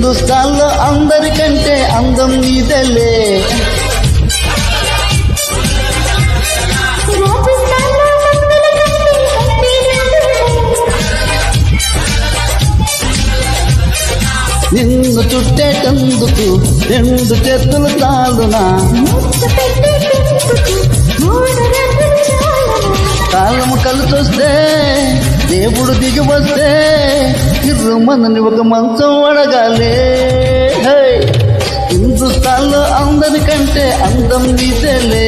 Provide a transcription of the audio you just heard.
హిందుస్థాన్లో అందరికంటే అందం నీదలే. నిన్ను చుట్టేటందుకు 2 చేతులు చాలునా, కాలము కలిసొస్తే దేవుడు దిగి వస్తే మనని ఒక మంచం అడగాలే. హిందుస్థాన్లో అందరికంటే అందం నీదేలే.